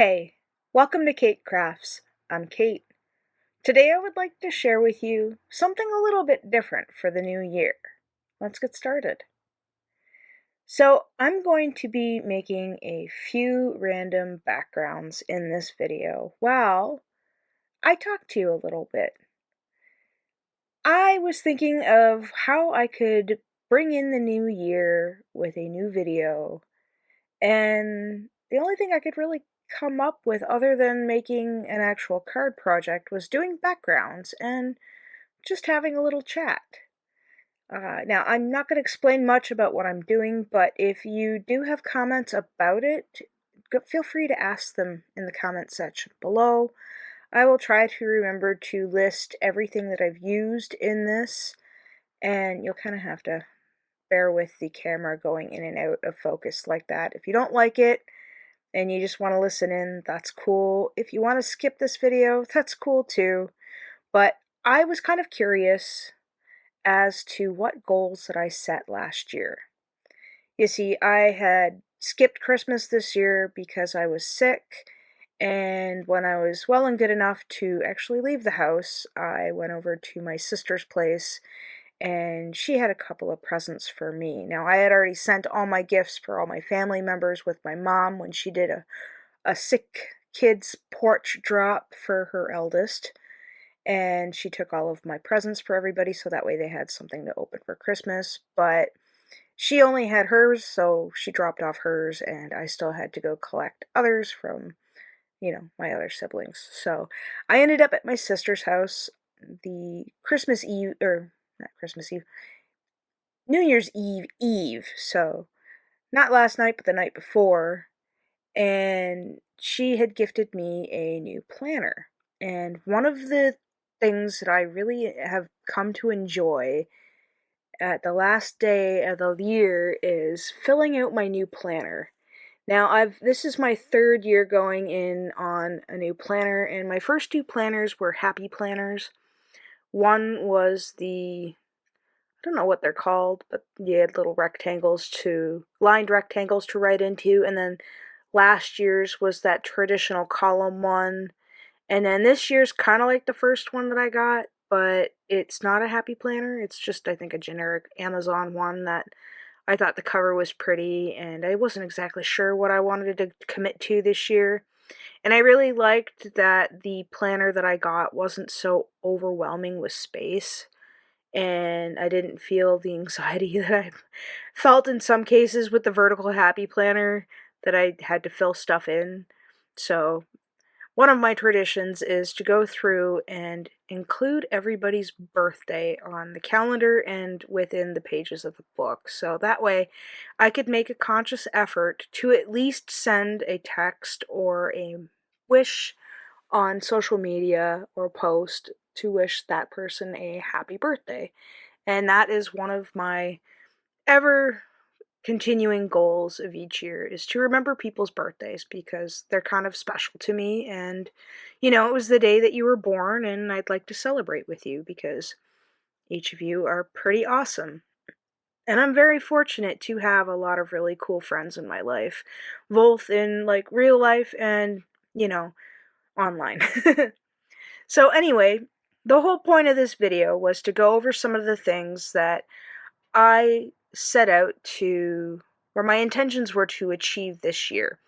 Hey, welcome to Keight Krafts. I'm Kate. Today I would like to share with you something a little bit different for the new year. Let's get started. So I'm going to be making a few random backgrounds in this video while I talk to you a little bit. I was thinking of how I could bring in the new year with a new video, and the only thing I could really come up with other than making an actual card project was doing backgrounds and just having a little chat. Now, I'm not going to explain much about what I'm doing, but if you do have comments about it, feel free to ask them in the comment section below. I will try to remember to list everything that I've used in this, and you'll kind of have to bear with the camera going in and out of focus like that. If you don't like it and you just want to listen in, that's cool. If you want to skip this video, that's cool too. But I was kind of curious as to what goals that I set last year. You see, I had skipped Christmas this year because I was sick, and when I was well and good enough to actually leave the house, I went over to my sister's place and she had a couple of presents for me. Now, I had already sent all my gifts for all my family members with my mom when she did a sick kid's porch drop for her eldest, and she took all of my presents for everybody so that way they had something to open for Christmas. But she only had hers, so she dropped off hers, and I still had to go collect others from, my other siblings. So I ended up at my sister's house the Christmas Eve, or not Christmas Eve, New Year's Eve, so not last night, but the night before, and she had gifted me a new planner. And one of the things that I really have come to enjoy at the last day of the year is filling out my new planner. Now, this is my third year going in on a new planner, and my first two planners were happy planners. One was I don't know what they're called, but you had little lined rectangles to write into, and then last year's was that traditional column one, and then this year's kind of like the first one that I got, but it's not a happy planner, it's just, I think, a generic Amazon one that I thought the cover was pretty, and I wasn't exactly sure what I wanted to commit to this year. And I really liked that the planner that I got wasn't so overwhelming with space, and I didn't feel the anxiety that I felt in some cases with the vertical happy planner that I had to fill stuff in. So one of my traditions is to go through and include everybody's birthday on the calendar and within the pages of the book. So that way I could make a conscious effort to at least send a text or a wish on social media or post to wish that person a happy birthday. And that is one of my ever continuing goals of each year, is to remember people's birthdays because they're kind of special to me, and it was the day that you were born, and I'd like to celebrate with you because each of you are pretty awesome. And I'm very fortunate to have a lot of really cool friends in my life, both in like real life and, online. So anyway, the whole point of this video was to go over some of the things that I set out to, or my intentions were to achieve this year.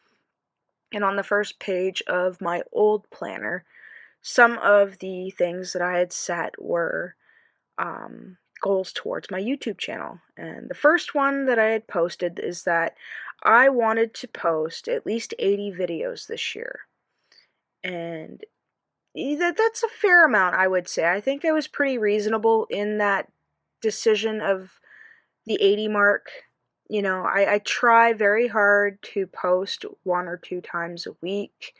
And on the first page of my old planner, some of the things that I had set were goals towards my YouTube channel. And the first one that I had posted is that I wanted to post at least 80 videos this year. And that's a fair amount, I would say. I think I was pretty reasonable in that decision of the 80 mark. I try very hard to post 1 or 2 times a week.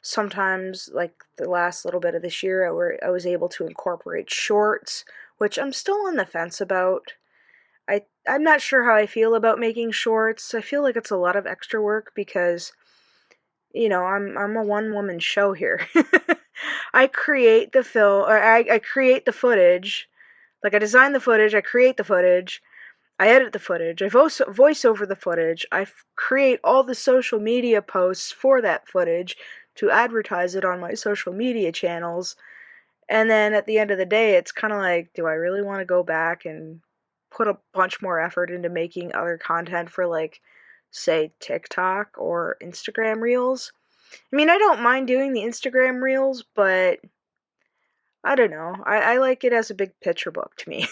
Sometimes, like the last little bit of this year, I was able to incorporate shorts, which I'm still on the fence about. I'm not sure how I feel about making shorts. I feel like it's a lot of extra work because, I'm a one-woman show here. I create the film, or I create the footage. Like, I design the footage, I create the footage, I edit the footage, I voice over the footage, I create all the social media posts for that footage to advertise it on my social media channels, and then at the end of the day, it's kind of like, do I really want to go back and put a bunch more effort into making other content for, like, say, TikTok or Instagram Reels? I mean, I don't mind doing the Instagram Reels, but I don't know. I like it as a big picture book to me.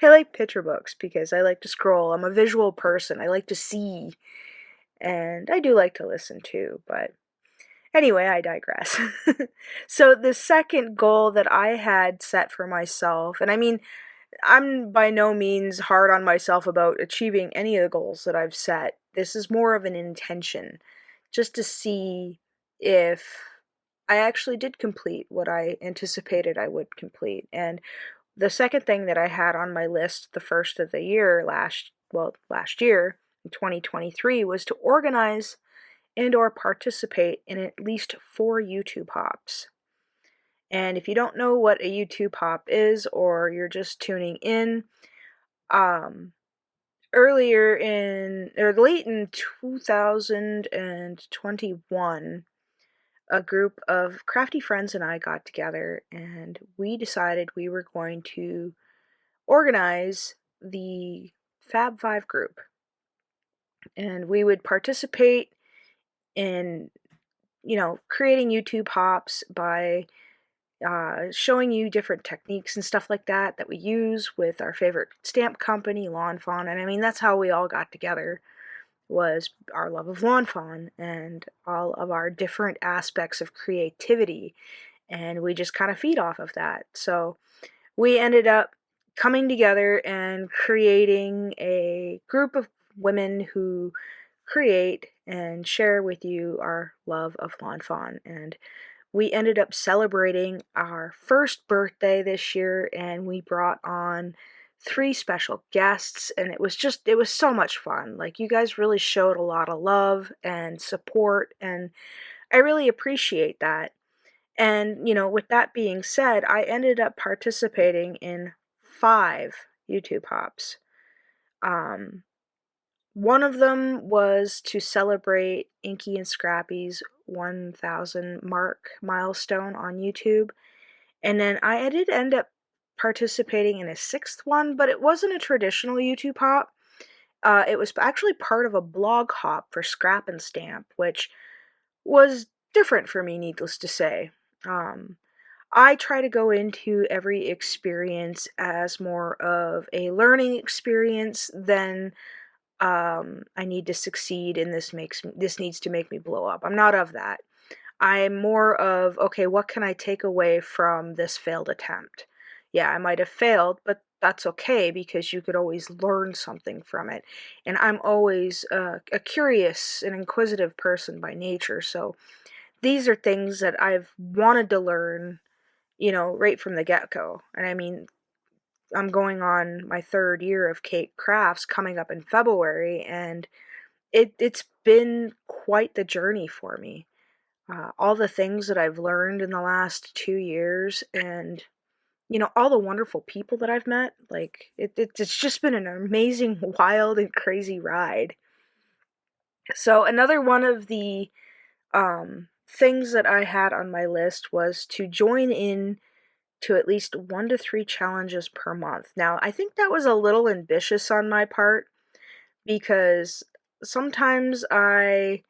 I like picture books because I like to scroll. I'm a visual person. I like to see. And I do like to listen too, but anyway, I digress. So, the second goal that I had set for myself, and I mean, I'm by no means hard on myself about achieving any of the goals that I've set. This is more of an intention, just to see if I actually did complete what I anticipated I would complete. And the second thing that I had on my list the first of the year last year in 2023 was to organize and or participate in at least 4 YouTube hops. And if you don't know what a YouTube hop is, or you're just tuning in, um, late in 2021, a group of crafty friends and I got together and we decided we were going to organize the Fab Five group. And we would participate in, creating YouTube hops by showing you different techniques and stuff like that we use with our favorite stamp company, Lawn Fawn. And I mean, that's how we all got together, was our love of Lawn Fawn and all of our different aspects of creativity. And we just kind of feed off of that. So we ended up coming together and creating a group of women who create and share with you our love of Lawn Fawn. And we ended up celebrating our first birthday this year, and we brought on 3 special guests, and it was so much fun. Like, you guys really showed a lot of love and support, and I really appreciate that. And, with that being said, I ended up participating in 5 YouTube hops. Um, One of them was to celebrate Inky and Scrappy's 1,000 milestone on YouTube. And then I did end up participating in a 6th one, but it wasn't a traditional YouTube hop. It was actually part of a blog hop for Scrap and Stamp, which was different for me, needless to say. I try to go into every experience as more of a learning experience than I need to succeed and this needs to make me blow up. I'm not of that. I'm more of, okay, what can I take away from this failed attempt? Yeah, I might have failed, but that's okay because you could always learn something from it. And I'm always a curious and inquisitive person by nature, so these are things that I've wanted to learn, right from the get-go. And I mean, I'm going on my 3rd year of Keight Krafts coming up in February, and it's been quite the journey for me. All the things that I've learned in the last 2 years, and all the wonderful people that I've met, like it's just been an amazing, wild, and crazy ride. So another one of the things that I had on my list was to join in to at least 1 to 3 challenges per month. Now, I think that was a little ambitious on my part because sometimes I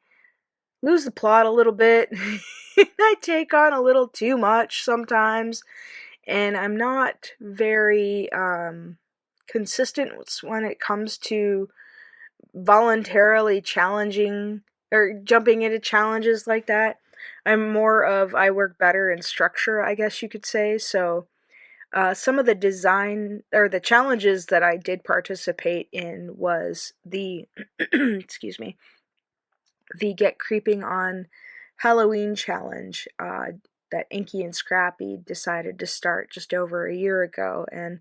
lose the plot a little bit. I take on a little too much sometimes, and I'm not very consistent when it comes to voluntarily challenging or jumping into challenges like that. I'm more of, I work better in structure, I guess you could say. So some of the design or the challenges that I did participate in was the excuse me, the Get Creeping on Halloween challenge that Inky and Scrappy decided to start just over a year ago. And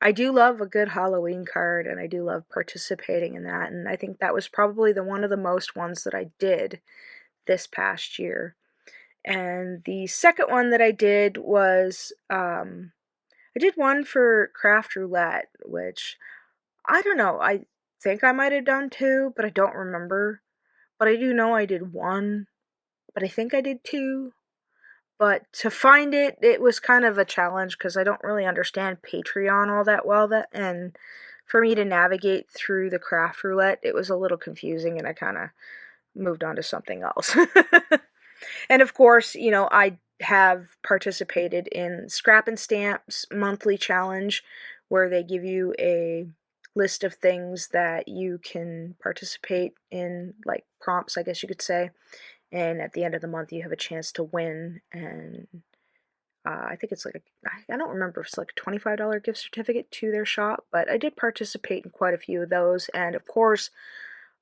I do love a good Halloween card, and I do love participating in that. And I think that was probably one of the most ones that I did this past year. And the second one that I did was I did one for Craft Roulette, which I don't know. I think I might have done 2, but I don't remember. But I do know I did 1, but I think I did 2. But to find it, it was kind of a challenge because I don't really understand Patreon all that well. And for me to navigate through the craft roulette, it was a little confusing, and I kind of moved on to something else. And of course, I have participated in Scrap and Stamps monthly challenge where they give you a list of things that you can participate in, like prompts, I guess you could say. And at the end of the month, you have a chance to win. And I think it's like I don't remember if it's like a $25 gift certificate to their shop, but I did participate in quite a few of those. And of course,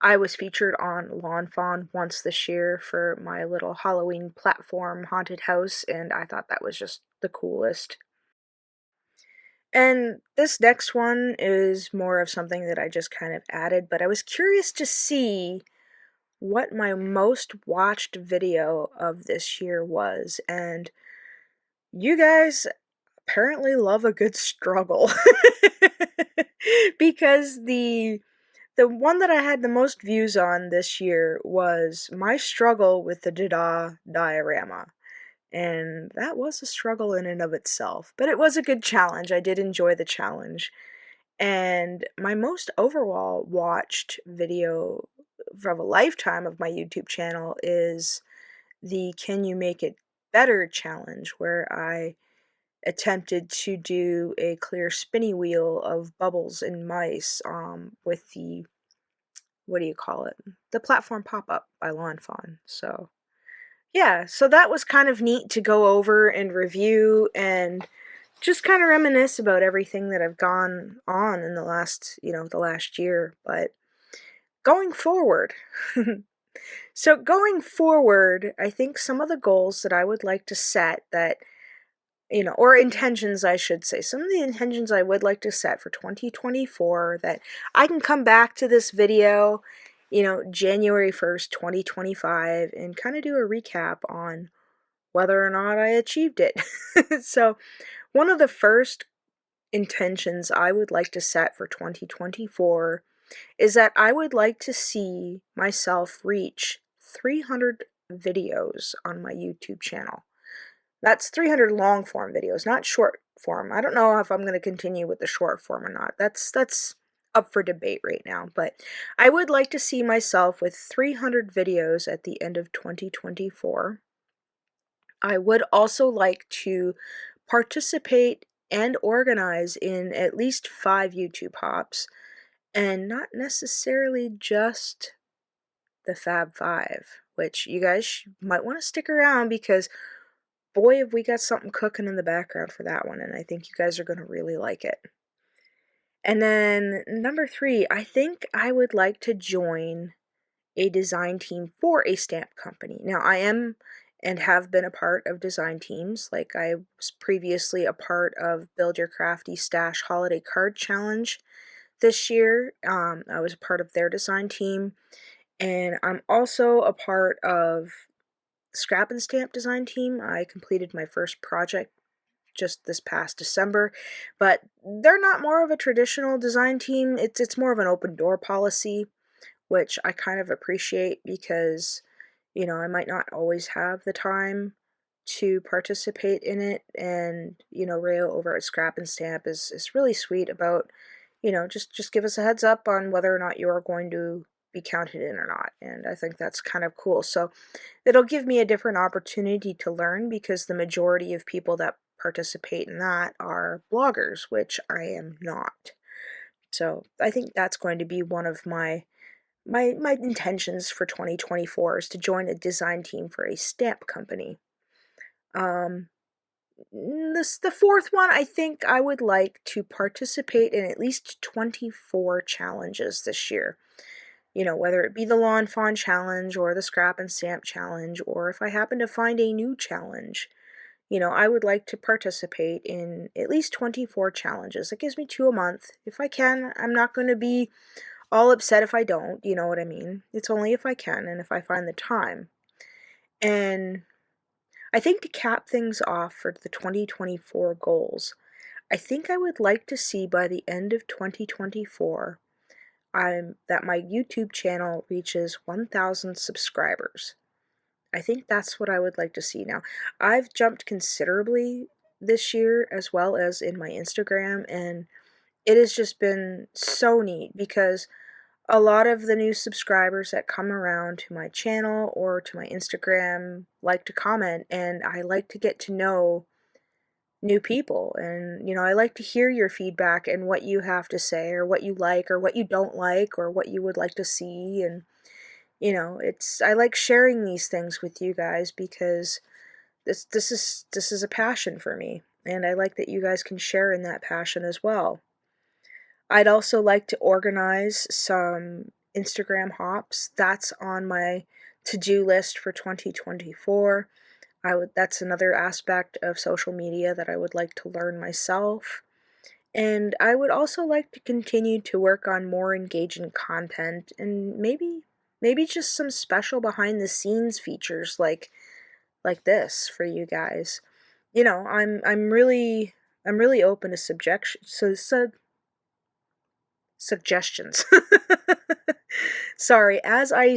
I was featured on Lawn Fawn once this year for my little Halloween platform haunted house, and I thought that was just the coolest. And this next one is more of something that I just kind of added, but I was curious to see what my most watched video of this year was, and you guys apparently love a good struggle. Because the one that I had the most views on this year was my struggle with the Dada diorama. And that was a struggle in and of itself, but it was a good challenge. I did enjoy the challenge. And my most overall watched video of a lifetime of my YouTube channel is the Can You Make It Better challenge, where I attempted to do a clear spinny wheel of bubbles and mice with the, what do you call it? The platform pop-up by Lawn Fawn. So yeah, so that was kind of neat to go over and review and just kind of reminisce about everything that I've gone on in the last year. But going forward, so going forward, I think some of the goals that I would like to set that, or intentions, I should say, some of the intentions I would like to set for 2024 that I can come back to this video, January 1st, 2025, and kind of do a recap on whether or not I achieved it. So, one of the first intentions I would like to set for 2024 is that I would like to see myself reach 300 videos on my YouTube channel. That's 300 long form videos, not short form. I don't know if I'm going to continue with the short form or not. That's up for debate right now, but I would like to see myself with 300 videos at the end of 2024. I would also like to participate and organize in at least 5 YouTube hops, and not necessarily just the Fab 5, which you guys might want to stick around because boy, have we got something cooking in the background for that one, and I think you guys are going to really like it. And then number 3, I think I would like to join a design team for a stamp company. Now, I am and have been a part of design teams. Like, I was previously a part of Build Your Crafty Stash Holiday Card Challenge this year. I was a part of their design team, and I'm also a part of Scrap and Stamp design team. I completed my first project just this past December, but they're not more of a traditional design team. It's more of an open door policy, which I kind of appreciate because, I might not always have the time to participate in it. And, Rayo over at Scrap and Stamp is really sweet about, just give us a heads up on whether or not you are going to be counted in or not. And I think that's kind of cool. So it'll give me a different opportunity to learn because the majority of people that participate in that are bloggers, which I am not. So I think that's going to be one of my intentions for 2024 is to join a design team for a stamp company. The fourth one, I think I would like to participate in at least 24 challenges this year. Whether it be the Lawn Fawn Challenge or the Scrap and Stamp Challenge, or if I happen to find a new challenge, I would like to participate in at least 24 challenges. That gives me 2 a month. If I can, I'm not going to be all upset if I don't, you know what I mean? It's only if I can and if I find the time. And I think to cap things off for the 2024 goals, I think I would like to see by the end of 2024 that my YouTube channel reaches 1,000 subscribers. I think that's what I would like to see now. I've jumped considerably this year as well as in my Instagram, and it has just been so neat because a lot of the new subscribers that come around to my channel or to my Instagram like to comment, and I like to get to know new people. And I like to hear your feedback and what you have to say, or what you like or what you don't like, or what you would like to see. And I like sharing these things with you guys because this is a passion for me, and I like that you guys can share in that passion as well. I'd also like to organize some Instagram hops. That's on my to-do list for 2024. That's another aspect of social media that I would like to learn myself. And I would also like to continue to work on more engaging content, and maybe just some special behind the scenes features like this for you guys. I'm really open to suggestions. Sorry, as I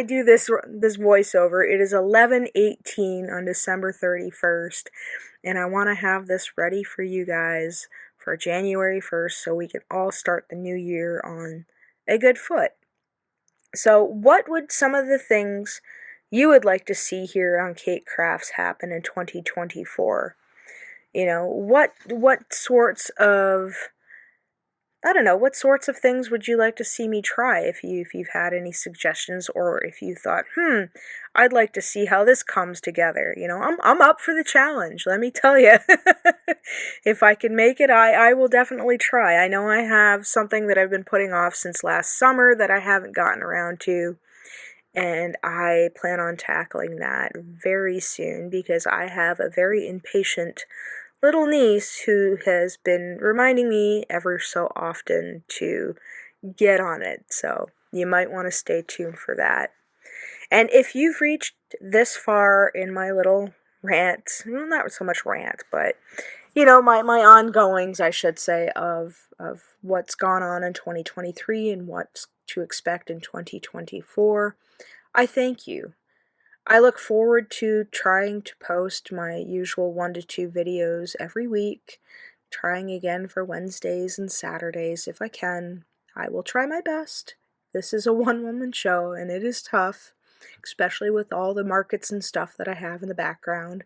do this voiceover, it is 11:18 on December 31st, and I want to have this ready for you guys for January 1st so we can all start the new year on a good foot. So, what would some of the things you would like to see here on Keight Krafts happen in 2024? What sorts of I don't know, what sorts of things would you like to see me try if you've had any suggestions, or if you thought, I'd like to see how this comes together. I'm up for the challenge, let me tell you. If I can make it, I will definitely try. I know I have something that I've been putting off since last summer that I haven't gotten around to, and I plan on tackling that very soon because I have a very impatient little niece who has been reminding me ever so often to get on it. So you might want to stay tuned for that. And if you've reached this far in my little rant, well, not so much rant, but my ongoings, I should say, of what's gone on in 2023 and what's to expect in 2024, I thank you. I look forward to trying to post my usual 1 to 2 videos every week, trying again for Wednesdays and Saturdays if I can. I will try my best. This is a one-woman show, and it is tough, especially with all the markets and stuff that I have in the background.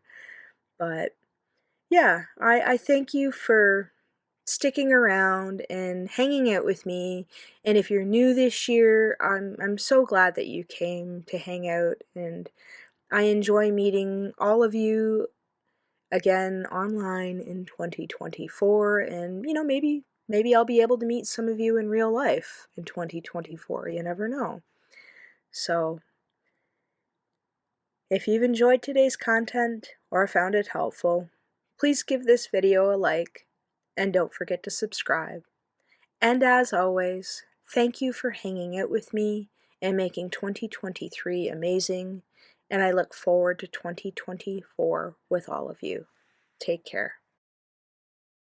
But yeah, I thank you for sticking around and hanging out with me. And if you're new this year, I'm so glad that you came to hang out, and I enjoy meeting all of you again online in 2024, and maybe I'll be able to meet some of you in real life in 2024. You never know. So, if you've enjoyed today's content or found it helpful, please give this video a like and don't forget to subscribe. And as always, thank you for hanging out with me and making 2023 amazing, and I look forward to 2024 with all of you. Take care.